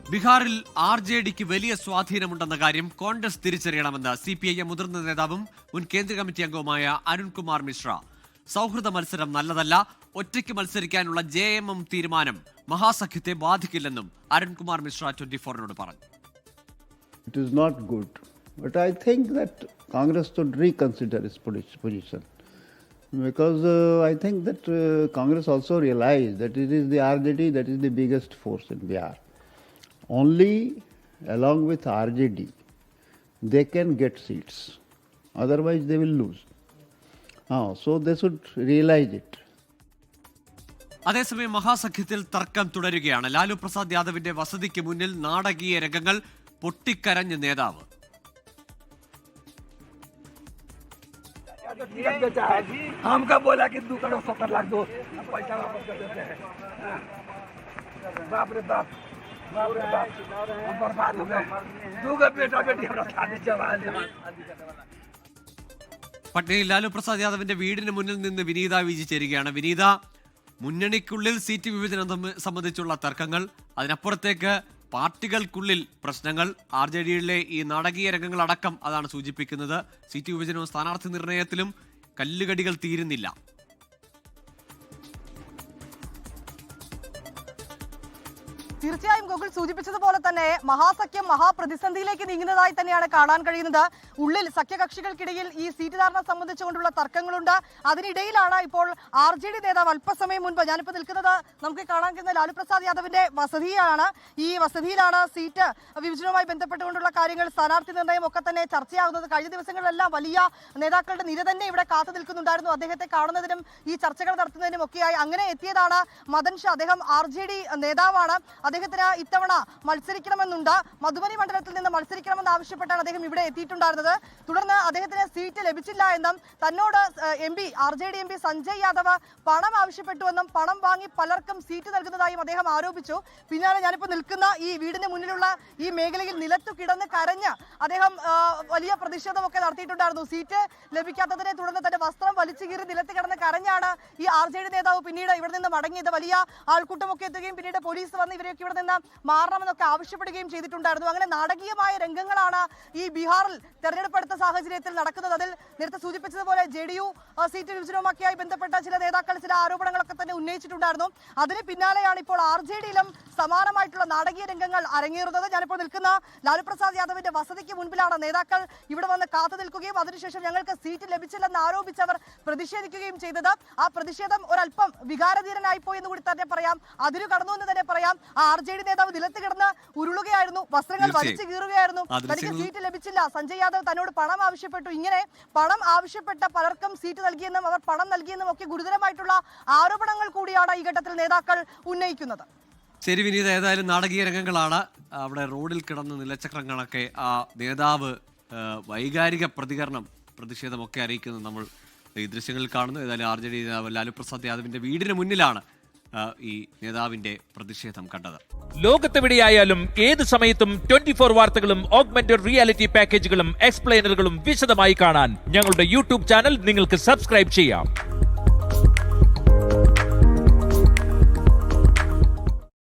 ബീഹാറിൽ RJDക്ക് വലിയ സ്വാധീനമുണ്ടെന്ന കാര്യം കോൺഗ്രസ് തിരിച്ചറിയണമെന്ന് CPIM മുതിർന്ന നേതാവും മുൻ കേന്ദ്ര കമ്മിറ്റി അംഗവുമായ അരുൺകുമാർ മിശ്ര. സൗഹൃദ മത്സരം നല്ലതല്ല, ഒറ്റയ്ക്ക് മത്സരിക്കാനുള്ള JMM തീരുമാനം മഹാസഖ്യത്തെ ബാധിക്കില്ലെന്നും അരുൺകുമാർ മിശ്ര 24-നോട് പറഞ്ഞു. It is not good, but I think that Congress should reconsider its position because I think that Congress also realized that it is the RJD that is the biggest force in Bihar. Only along with RJD they can get seats, otherwise they will lose. So they should realize it. അതേസമയം മഹാസഖ്യത്തിൽ തർക്കം തുടരുകയാണ്. ലാലു പ്രസാദ് യാദവിന്റെ വസതിക്ക് മുന്നിൽ നാടകീയ രംഗങ്ങൾ, പൊട്ടിക്കരഞ്ഞ നേതാവ്. हमका बोला कि 2 करोड़ 70 लाख दो, पैसा वापस कर देते हैं. बाप रे बाप, बाप रे बाप, हम बर्बाद हो गए. 2 बेटा बेटी हमरा शादी चला दे. പട്നയിൽ ലാലു പ്രസാദ് യാദവിന്റെ വീടിന് മുന്നിൽ നിന്ന് വിനീത വിജി ചേരുകയാണ്. വിനീത, മുന്നണിക്കുള്ളിൽ സീറ്റ് വിഭജനം സംബന്ധിച്ചുള്ള തർക്കങ്ങൾ, അതിനപ്പുറത്തേക്ക് പാർട്ടികൾക്കുള്ളിൽ പ്രശ്നങ്ങൾ, RJDയിലെ ഈ നാടകീയ രംഗങ്ങൾ അടക്കം അതാണ് സൂചിപ്പിക്കുന്നത്. സീറ്റ് വിഭജനവും സ്ഥാനാർത്ഥി നിർണയത്തിലും കല്ലുകടികൾ തീരുന്നില്ല. തീർച്ചയായും ഗോകുൽ സൂചിപ്പിച്ചതുപോലെ തന്നെ മഹാസഖ്യം മഹാപ്രതിസന്ധിയിലേക്ക് നീങ്ങുന്നതായി തന്നെയാണ് കാണാൻ കഴിയുന്നത്. ഉള്ളിൽ സഖ്യകക്ഷികൾക്കിടയിൽ ഈ സീറ്റ് ധാരണ സംബന്ധിച്ചുകൊണ്ടുള്ള തർക്കങ്ങളുണ്ട്. അതിനിടയിലാണ് ഇപ്പോൾ RJD നേതാവ് അല്പസമയം മുൻപ്, ഞാനിപ്പോൾ നിൽക്കുന്നത് നമുക്ക് കാണാൻ കഴിയുന്ന ലാലു പ്രസാദ് യാദവിന്റെ വസതിയാണ്. ഈ വസതിയിലാണ് സീറ്റ് വിഭജനവുമായി ബന്ധപ്പെട്ടുകൊണ്ടുള്ള കാര്യങ്ങൾ, സ്ഥാനാർത്ഥി നിർണയം ഒക്കെ തന്നെ ചർച്ചയാകുന്നത്. കഴിഞ്ഞ ദിവസങ്ങളിലെല്ലാം വലിയ നേതാക്കളുടെ നിര തന്നെ ഇവിടെ കാത്തു നിൽക്കുന്നുണ്ടായിരുന്നു, അദ്ദേഹത്തെ കാണുന്നതിനും ഈ ചർച്ചകൾ നടത്തുന്നതിനും ഒക്കെയായി. അങ്ങനെ എത്തിയതാണ് മദൻ ഷാ. അദ്ദേഹം RJD നേതാവാണ്. അദ്ദേഹത്തിന് ഇത്തവണ മത്സരിക്കണമെന്നുണ്ട്. മധുബനി മണ്ഡലത്തിൽ നിന്ന് മത്സരിക്കണമെന്ന് ആവശ്യപ്പെട്ടാണ് അദ്ദേഹം ഇവിടെ എത്തിയിട്ടുണ്ടായിരുന്നത്. തുടർന്ന് അദ്ദേഹത്തിന് സീറ്റ് ലഭിച്ചില്ല എന്നും തന്നോട് RJD MP സഞ്ജയ് യാദവ് പണം ആവശ്യപ്പെട്ടുവെന്നും പണം വാങ്ങി പലർക്കും സീറ്റ് നൽകുന്നതായും അദ്ദേഹം ആരോപിച്ചു. പിന്നാലെ ഞാനിപ്പോൾ നിൽക്കുന്ന ഈ വീടിന് മുന്നിലുള്ള ഈ മേഖലയിൽ നിലത്തു കിടന്ന് കരഞ്ഞ് അദ്ദേഹം വലിയ പ്രതിഷേധമൊക്കെ നടത്തിയിട്ടുണ്ടായിരുന്നു. സീറ്റ് ലഭിക്കാത്തതിനെ തുടർന്ന് തന്റെ വസ്ത്രം വലിച്ചു കീറി നിലത്ത് കിടന്ന് കരഞ്ഞാണ് ഈ RJD നേതാവ് പിന്നീട് ഇവിടെ നിന്ന് മടങ്ങിയത്. വലിയ ആൾക്കൂട്ടമൊക്കെ എത്തുകയും പിന്നീട് പോലീസ് വന്ന് ഇവരെയൊക്കെ ഇവിടെ നിന്ന് മാറണമെന്നൊക്കെ ആവശ്യപ്പെടുകയും ചെയ്തിട്ടുണ്ടായിരുന്നു. അങ്ങനെ നാടകീയമായ രംഗങ്ങളാണ് ഈ ബീഹാറിൽ തെരഞ്ഞെടുപ്പ് അടുത്ത സാഹചര്യത്തിൽ നടക്കുന്നത്. അതിൽ നേരത്തെ സൂചിപ്പിച്ചതുപോലെ JDU സീറ്റ് വിഭജനവുമൊക്കെയായി ബന്ധപ്പെട്ട ചില നേതാക്കൾ ചില ആരോപണങ്ങളൊക്കെ തന്നെ ഉന്നയിച്ചിട്ടുണ്ടായിരുന്നു. അതിന് പിന്നാലെയാണ് ഇപ്പോൾ RJDയിലും സമാനമായിട്ടുള്ള നാടകീയ രംഗങ്ങൾ അരങ്ങേറുന്നത്. ഞാനിപ്പോൾ നിൽക്കുന്ന ലാലു പ്രസാദ് യാദവിന്റെ വസതിക്ക് മുൻപിലാണ്. നേതാക്കൾ ഇവിടെ വന്ന് കാത്തു നിൽക്കുകയും അതിനുശേഷം ഞങ്ങൾക്ക് സീറ്റ് ലഭിച്ചില്ലെന്ന് ആരോപിച്ചവർ പ്രതിഷേധിക്കുകയും ചെയ്തത്. ആ പ്രതിഷേധം ഒരല്പം വികാരധീരനായി പോയി എന്ന് കൂടി തന്നെ പറയാം, അതിരു കടന്നു എന്ന് തന്നെ പറയാം. RJD നേതാവ് നിലത്ത് കിടന്ന് ഉരുളുകയായിരുന്നു, വസ്ത്രങ്ങൾ വലിച്ചു കീറുകയായിരുന്നു. തനിക്ക് സീറ്റ് ലഭിച്ചില്ല, സഞ്ജയ് യാദവ് തന്നോട് പണം ആവശ്യപ്പെട്ടു. ഇങ്ങനെ പണം ആവശ്യപ്പെട്ട പലർക്കും സീറ്റ് നൽകിയെന്നും അവർ പണം നൽകിയെന്നും ഒക്കെ ഗുരുതരമായിട്ടുള്ള ആരോപണങ്ങൾ കൂടിയാണ് ഈ ഘട്ടത്തിൽ നേതാക്കൾ ഉന്നയിക്കുന്നത്. ശരി വിനീത, ഏതായാലും നാടകീയ രംഗങ്ങളാണ്. അവിടെ റോഡിൽ കിടന്ന് നിലച്ചക്രങ്ങളൊക്കെ ആ നേതാവ് വൈകാരിക പ്രതിഷേധമൊക്കെ അറിയിക്കുന്നത് നമ്മൾ ഈ ദൃശ്യങ്ങളിൽ കാണുന്നു. ഏതായാലും RJD നേതാവ് ലാലു പ്രസാദ് യാദവിന്റെ വീടിന് മുന്നിലാണ് ഈ നേതാവിന്റെ പ്രതിഷേധം കണ്ടത്. ലോകത്തെവിടെയായാലും ഏത് സമയത്തും 24 വാർത്തകളും ഓഗ്മെന്റഡ് റിയാലിറ്റി പാക്കേജുകളും എക്സ്പ്ലെയിനറുകളും വിശദമായി കാണാൻ ഞങ്ങളുടെ YouTube ചാനൽ നിങ്ങൾക്ക് സബ്സ്ക്രൈബ് ചെയ്യാം.